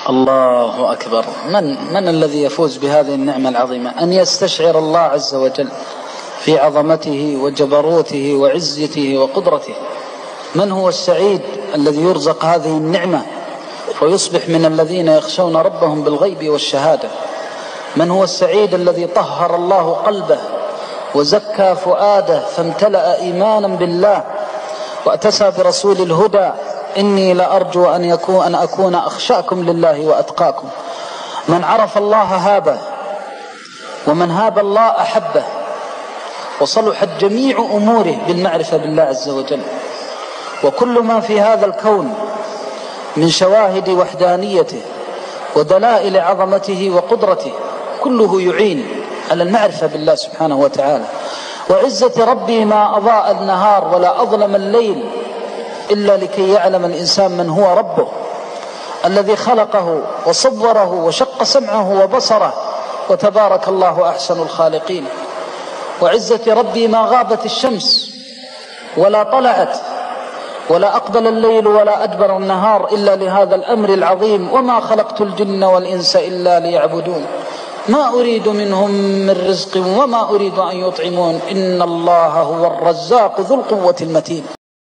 الله أكبر. من الذي يفوز بهذه النعمة العظيمة؟ أن يستشعر الله عز وجل في عظمته وجبروته وعزته وقدرته. من هو السعيد الذي يرزق هذه النعمة ويصبح من الذين يخشون ربهم بالغيب والشهادة؟ من هو السعيد الذي طهر الله قلبه وزكى فؤاده فامتلأ إيمانا بالله وأتسى برسول الهدى؟ إني لأرجو أن أكون أخشاكم لله وأتقاكم. من عرف الله هابه، ومن هاب الله أحبه، وصلحت جميع أموره بالمعرفة بالله عز وجل. وكل ما في هذا الكون من شواهد وحدانيته ودلائل عظمته وقدرته كله يعين على المعرفة بالله سبحانه وتعالى. وعزة ربي ما أضاء النهار ولا أظلم الليل إلا لكي يعلم الإنسان من هو ربه الذي خلقه وصوره وشق سمعه وبصره، وتبارك الله أحسن الخالقين. وعزة ربي ما غابت الشمس ولا طلعت ولا أقبل الليل ولا أدبر النهار إلا لهذا الأمر العظيم. وما خلقت الجن والإنس إلا ليعبدون ما أريد منهم من رزق وما أريد أن يطعمون إن الله هو الرزاق ذو القوة المتين.